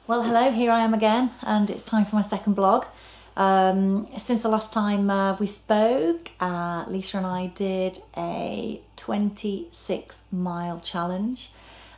Well, hello, here I am again, and it's time for my second blog. Since the last time we spoke, Lisa and I did a 26-mile challenge.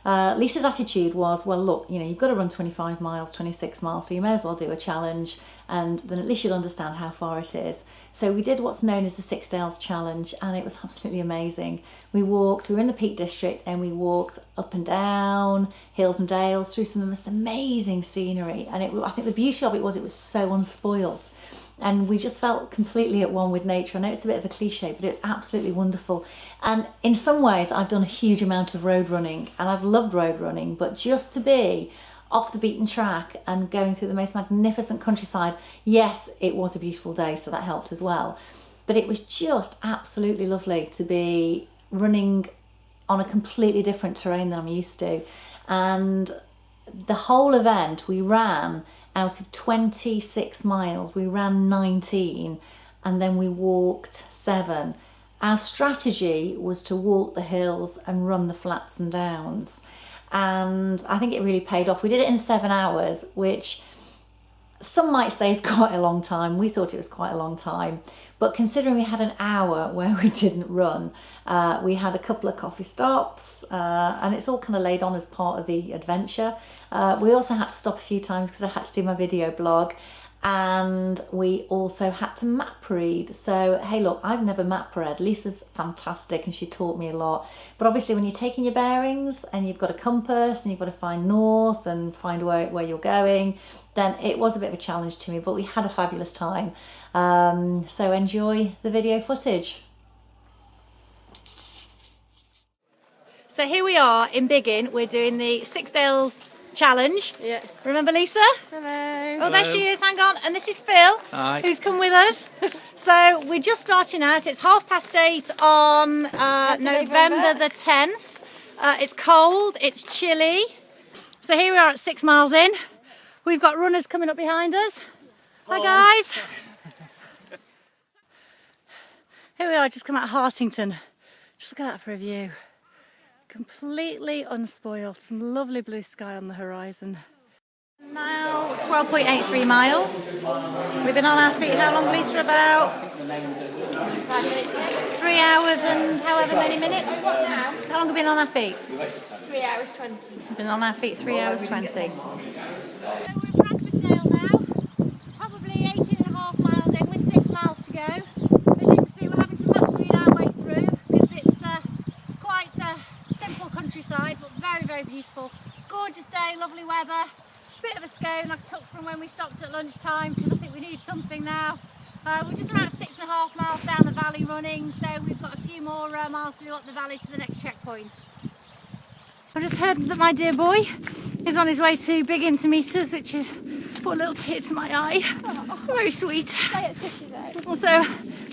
Lisa's attitude was, well, look, you've got to run 25 miles, 26 miles, so you may as well do a challenge, and then at least you'll understand how far it is. So we did what's known as the 6 Dales Challenge, and it was absolutely amazing. We were in the Peak District, and we walked up and down hills and dales through some of the most amazing scenery, and I think the beauty of it was so unspoilt. And we just felt completely at one with nature. I know it's a bit of a cliche, but it's absolutely wonderful. And in some ways, I've done a huge amount of road running, and I've loved road running, but just to be off the beaten track and going through the most magnificent countryside, yes, it was a beautiful day, so that helped as well. But it was just absolutely lovely to be running on a completely different terrain than I'm used to. And the whole event, we ran out of 26 miles, we ran 19, and then we walked 7. Our strategy was to walk the hills and run the flats and downs. And I think it really paid off. We did it in 7 hours, which some might say is quite a long time. We thought it was quite a long time. But considering we had an hour where we didn't run, we had a couple of coffee stops, and it's all kind of laid on as part of the adventure. We also had to stop a few times because I had to do my video blog, and we also had to map read. So, hey, look, I've never map read. Lisa's fantastic and she taught me a lot. But obviously when you're taking your bearings and you've got a compass and you've got to find north and find where you're going, then it was a bit of a challenge to me, but we had a fabulous time. So enjoy the video footage. So here we are in Biggin. We're doing the 6 Dales Challenge. Yeah. Remember Lisa? Hello. Oh, there she is. Hang on. And this is Phil. Hi. Who's come with us. So we're just starting out. It's 8:30 on November the 10th. It's cold. It's chilly. So here we are at 6 miles in. We've got runners coming up behind us. Hi guys. Here we are, just come out of Hartington. Just look at that for a view. Completely unspoiled. Some lovely blue sky on the horizon. Now 12.83 miles. We've been on our feet how long, Lisa? About 5 minutes. 3 hours and however many minutes. What now? How long have we been on our feet? 3 hours 20. We've been on our feet 3 hours 20. So we're Bradford Dale now. Probably 18.5 miles in with 6 miles to go. As you can see, we're having to map read our way through because it's quite a simple countryside, but very, very beautiful. Gorgeous day, lovely weather. Bit of a scone I took from when we stopped at lunchtime because I think we need something now. We're just about 6.5 miles down the valley running, so we've got a few more miles to do up the valley to the next checkpoint. I've just heard that my dear boy is on his way to Biggin to meet us, which is put a little tear to my eye. Oh, very sweet. So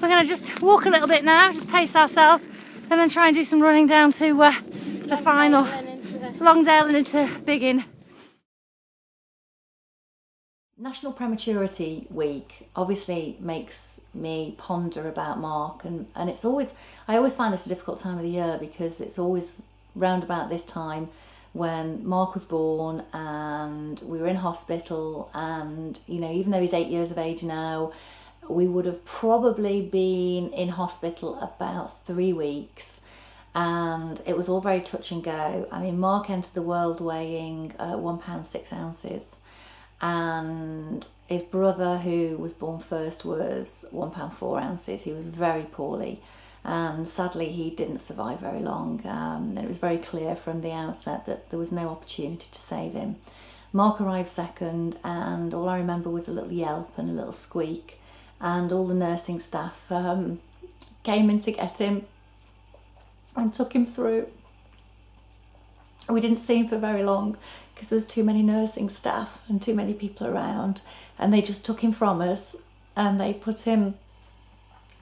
we're going to just walk a little bit now, just pace ourselves, and then try and do some running down to the final Longdale and into Biggin. National Prematurity Week obviously makes me ponder about Mark, and I always find this a difficult time of the year because it's always round about this time when Mark was born and we were in hospital, and even though he's 8 years of age now, we would have probably been in hospital about 3 weeks, and it was all very touch and go. I mean, Mark entered the world weighing 1 pound 6 ounces, and his brother, who was born first, was 1 pound 4 ounces. He was very poorly, and sadly he didn't survive very long, and it was very clear from the outset that there was no opportunity to save him. Mark arrived second, and all I remember was a little yelp and a little squeak, and all the nursing staff came in to get him and took him through. We didn't see him for very long because there was too many nursing staff and too many people around, and they just took him from us and they put him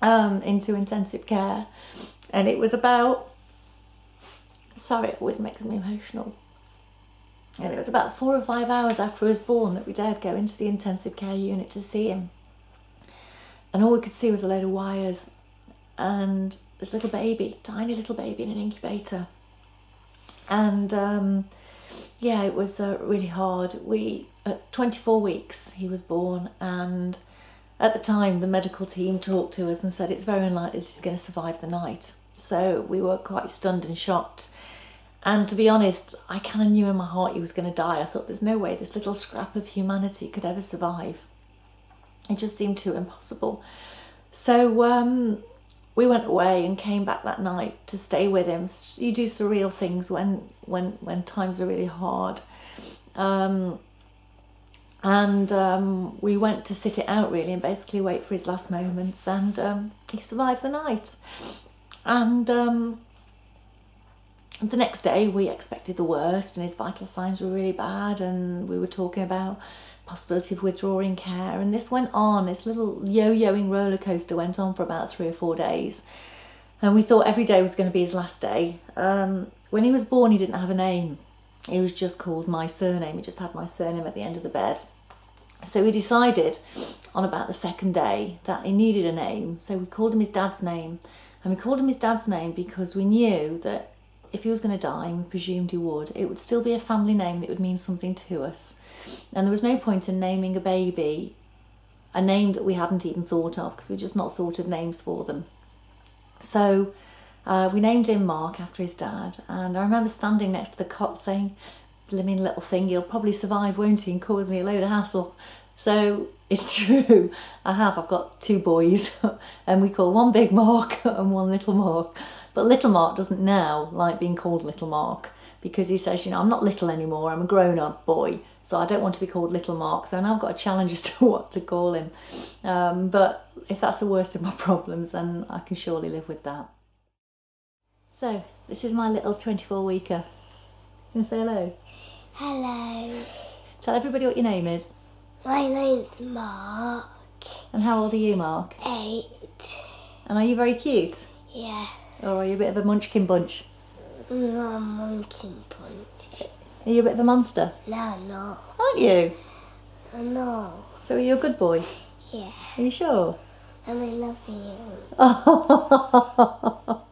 into intensive care. And it was about, sorry, it always makes me emotional, and it was about 4 or 5 hours after he was born that we dared go into the intensive care unit to see him, and all we could see was a load of wires and this little baby, tiny little baby in an incubator. And yeah, it was really hard. At 24 weeks he was born, and at the time the medical team talked to us and said it's very unlikely that he's going to survive the night. So we were quite stunned and shocked. And to be honest, I kind of knew in my heart he was going to die. I thought there's no way this little scrap of humanity could ever survive. It just seemed too impossible. So we went away and came back that night to stay with him. You do surreal things when times are really hard. We went to sit it out really and basically wait for his last moments, and he survived the night. And the next day we expected the worst, and his vital signs were really bad, and we were talking about possibility of withdrawing care, and this went on, this little yo-yoing roller coaster went on for about 3 or 4 days, and we thought every day was going to be his last day. When he was born he didn't have a name, he was just called my surname, he just had my surname at the end of the bed. So we decided on about the second day that he needed a name, so we called him his dad's name, and we called him his dad's name because we knew that if he was going to die, and we presumed he would, it would still be a family name and it would mean something to us. And there was no point in naming a baby a name that we hadn't even thought of, because we'd just not thought of names for them. So we named him Mark after his dad, and I remember standing next to the cot saying, "Blimmin' little thing, he'll probably survive, won't he, and cause me a load of hassle." So it's true, I've got 2 boys and we call one Big Mark and one Little Mark. But Little Mark doesn't now like being called Little Mark, because he says, I'm not little anymore, I'm a grown-up boy, so I don't want to be called Little Mark. So now I've got a challenge as to what to call him. But if that's the worst of my problems, then I can surely live with that. So this is my little 24-weeker. You want to say hello? Hello. Tell everybody what your name is. My name's Mark. And how old are you, Mark? 8. And are you very cute? Yeah. Or are you a bit of a munchkin bunch? No, monkey punch. Are you a bit of a monster? No, no. Aren't you? No. So are you a good boy? Yeah. Are you sure? Are you sure? And I love you. Oh,